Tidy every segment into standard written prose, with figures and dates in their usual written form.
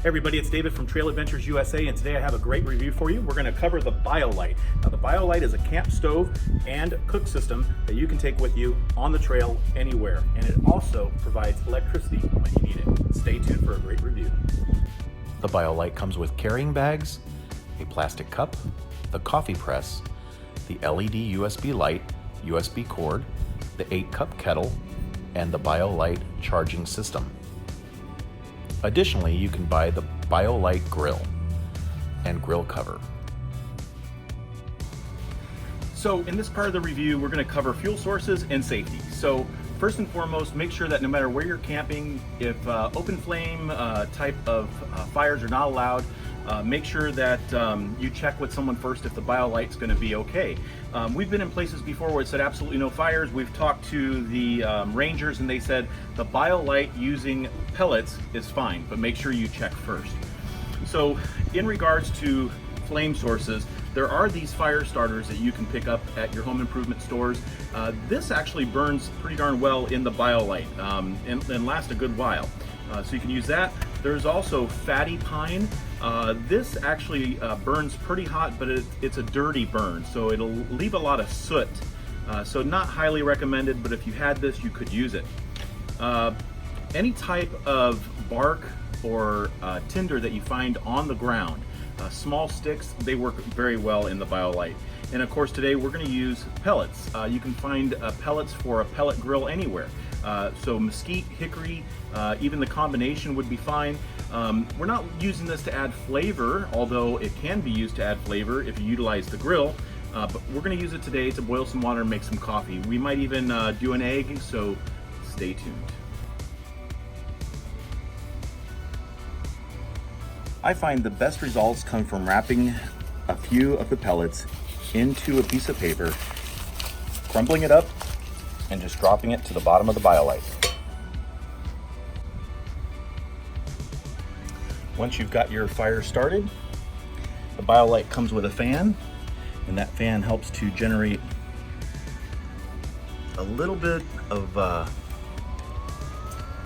Hey everybody, it's David from Trail Adventures USA, and today I have a great review for you. We're going to cover the BioLite. Now, the BioLite is a camp stove and cook system that you can take with you on the trail anywhere, and it also provides electricity when you need it. Stay tuned for a great review. The BioLite comes with carrying bags, a plastic cup, the coffee press, the LED USB light, USB cord, the 8-cup kettle, and the BioLite charging system. Additionally, you can buy the BioLite grill and grill cover. So in this part of the review, we're going to cover fuel sources and safety. So first and foremost, make sure that no matter where you're camping, if open flame type of fires are not allowed, make sure that you check with someone first if the BioLite's going to be okay. We've been in places before where it said absolutely no fires. We've talked to the rangers and they said the BioLite using pellets is fine, but make sure you check first. So in regards to flame sources, there are these fire starters that you can pick up at your home improvement stores. This actually burns pretty darn well in the BioLite and lasts a good while. So you can use that. There's also fatty pine. This actually burns pretty hot, but it's a dirty burn, so it'll leave a lot of soot. So not highly recommended, but if you had this, you could use it. Any type of bark or tinder that you find on the ground, small sticks, they work very well in the BioLite. And of course today we're going to use pellets. You can find pellets for a pellet grill anywhere. So mesquite, hickory, even the combination would be fine. We're not using this to add flavor, although it can be used to add flavor if you utilize the grill. But we're going to use it today to boil some water and make some coffee. We might even do an egg, so stay tuned. I find the best results come from wrapping a few of the pellets into a piece of paper, crumbling it up, and just dropping it to the bottom of the BioLite. Once you've got your fire started, the BioLite comes with a fan, and that fan helps to generate a little bit of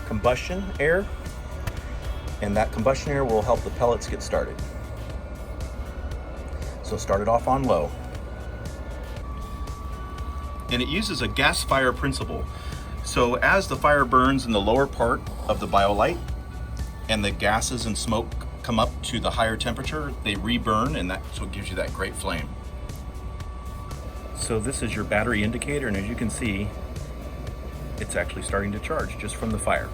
combustion air, and that combustion air will help the pellets get started. So start it off on low. And it uses a gas fire principle. So as the fire burns in the lower part of the BioLite and the gases and smoke come up to the higher temperature, they reburn, and that's what gives you that great flame. So this is your battery indicator, and as you can see, it's actually starting to charge just from the fire.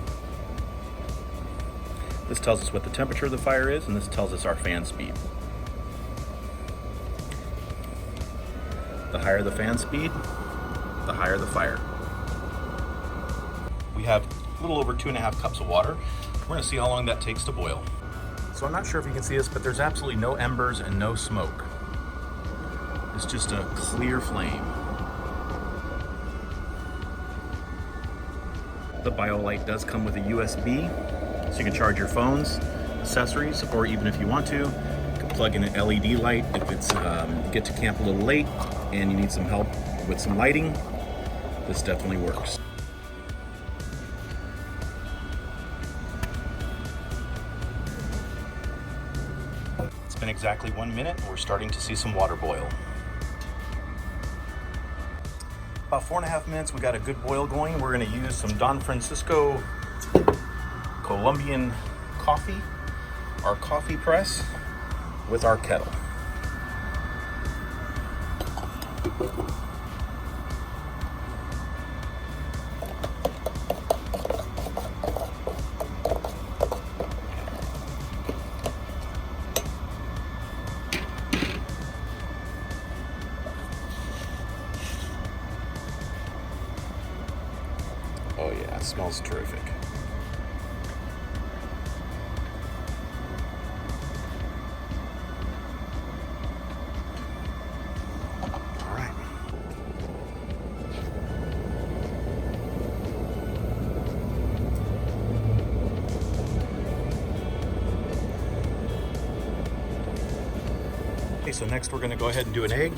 This tells us what the temperature of the fire is, and this tells us our fan speed. The higher the fan speed, the higher the fire. We have a little over 2.5 cups of water. We're going to see how long that takes to boil. So I'm not sure if you can see this, but there's absolutely no embers and no smoke. It's just a clear flame. The BioLite does come with a USB, so you can charge your phones, accessories, or even if you want to, you can plug in an LED light if it's get to camp a little late and you need some help with some lighting. This definitely works. It's been exactly 1 minute and we're starting to see some water boil. About 4.5 minutes, we got a good boil going. We're going to use some Don Francisco Colombian coffee, our coffee press, with our kettle. Oh yeah, it smells terrific. All right. Okay, so next we're going to go ahead and do an egg.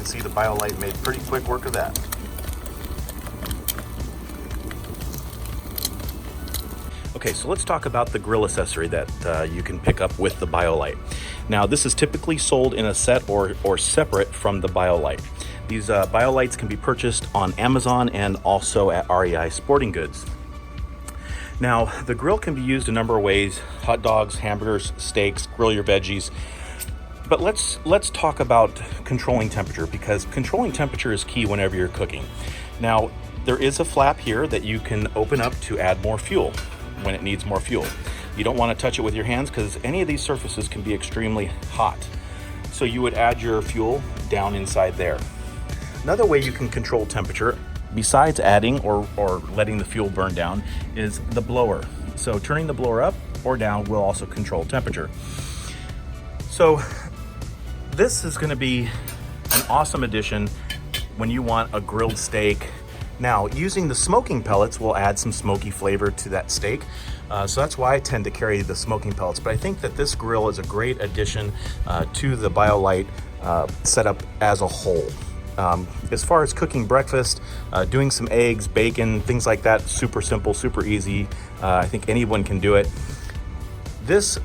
can see the BioLite made pretty quick work of that. Okay, so let's talk about the grill accessory that you can pick up with the BioLite. Now, this is typically sold in a set or separate from the BioLite. These BioLites can be purchased on Amazon and also at REI Sporting Goods. Now, the grill can be used a number of ways: hot dogs, hamburgers, steaks, grill your veggies. But let's talk about controlling temperature, because controlling temperature is key whenever you're cooking. Now, there is a flap here that you can open up to add more fuel when it needs more fuel. You don't want to touch it with your hands because any of these surfaces can be extremely hot. So you would add your fuel down inside there. Another way you can control temperature, besides adding or letting the fuel burn down, is the blower. So turning the blower up or down will also control temperature. So this is going to be an awesome addition when you want a grilled steak. Now, using the smoking pellets will add some smoky flavor to that steak. So that's why I tend to carry the smoking pellets. But I think that this grill is a great addition to the BioLite setup as a whole. As far as cooking breakfast, doing some eggs, bacon, things like that, super simple, super easy. I think anyone can do it. This,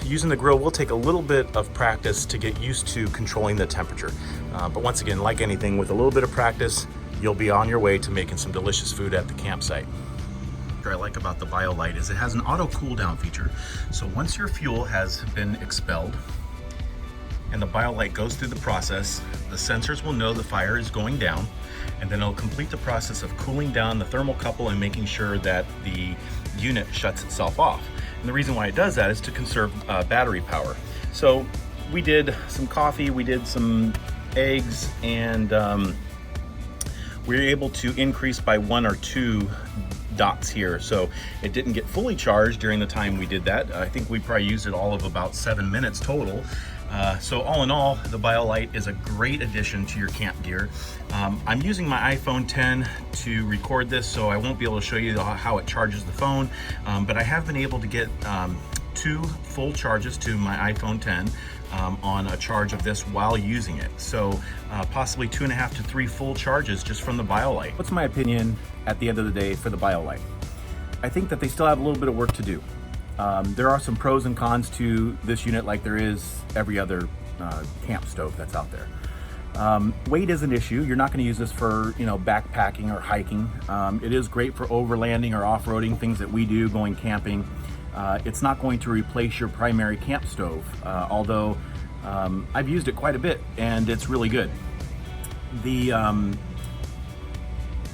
using the grill, will take a little bit of practice to get used to controlling the temperature. But once again, like anything, with a little bit of practice, you'll be on your way to making some delicious food at the campsite. What I like about the BioLite is it has an auto cool down feature. So once your fuel has been expelled and the BioLite goes through the process, the sensors will know the fire is going down, and then it'll complete the process of cooling down the thermocouple and making sure that the unit shuts itself off. And the reason why it does that is to conserve battery power. So we did some coffee, we did some eggs, and we were able to increase by 1 or 2 dots here. So it didn't get fully charged during the time we did that. I think we probably used it all of about 7 minutes total. So all in all, the BioLite is a great addition to your camp gear. I'm using my iPhone 10 to record this, so I won't be able to show you how it charges the phone, but I have been able to get 2 full charges to my iPhone 10 on a charge of this while using it. So possibly 2.5 to 3 full charges just from the BioLite. What's my opinion at the end of the day for the BioLite? I think that they still have a little bit of work to do. There are some pros and cons to this unit, like there is every other camp stove that's out there. Weight is an issue. You're not going to use this for, backpacking or hiking. It is great for overlanding or off-roading, things that we do going camping. It's not going to replace your primary camp stove, although I've used it quite a bit and it's really good. The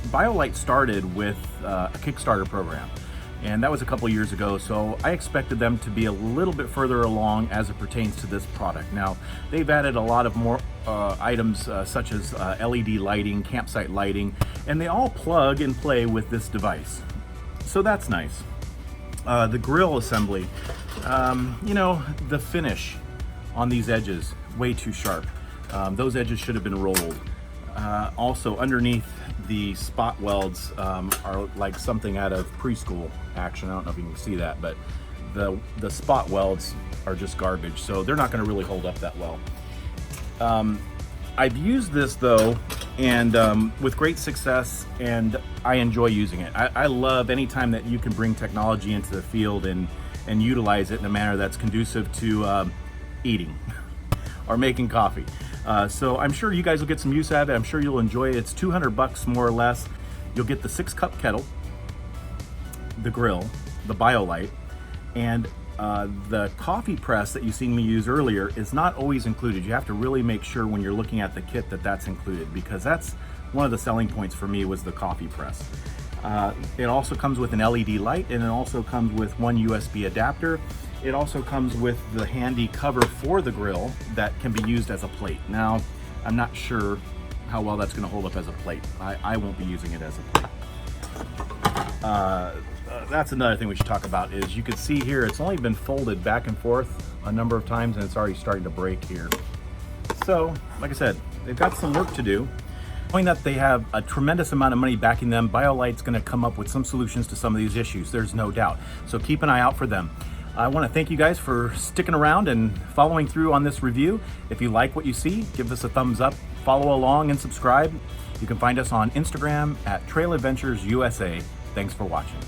BioLite started with a Kickstarter program, and that was a couple years ago, so I expected them to be a little bit further along as it pertains to this product. Now, they've added a lot of more items such as LED lighting, campsite lighting, and they all plug and play with this device. So that's nice. The grill assembly, the finish on these edges, way too sharp. Those edges should have been rolled. Also, underneath the spot welds are like something out of preschool action. I don't know if you can see that, but the spot welds are just garbage, so they're not going to really hold up that well. I've used this though, and with great success, and I enjoy using it. I love any time that you can bring technology into the field and utilize it in a manner that's conducive to eating or making coffee. So I'm sure you guys will get some use out of it. I'm sure you'll enjoy it. It's $200 more or less. You'll get the 6-cup kettle, the grill, the BioLite, and the coffee press that you seen me use earlier is not always included. You have to really make sure when you're looking at the kit that that's included, because that's one of the selling points for me, was the coffee press. It also comes with an LED light, and it also comes with one USB adapter. It also comes with the handy cover for the grill that can be used as a plate. Now, I'm not sure how well that's going to hold up as a plate. I won't be using it as a plate. That's another thing we should talk about, is you can see here it's only been folded back and forth a number of times, and it's already starting to break here. So, like I said, they've got some work to do. Knowing that they have a tremendous amount of money backing them, BioLite's going to come up with some solutions to some of these issues, there's no doubt. So keep an eye out for them. I want to thank you guys for sticking around and following through on this review. If you like what you see, give us a thumbs up, follow along, and subscribe. You can find us on Instagram at Trail Adventures USA. Thanks for watching.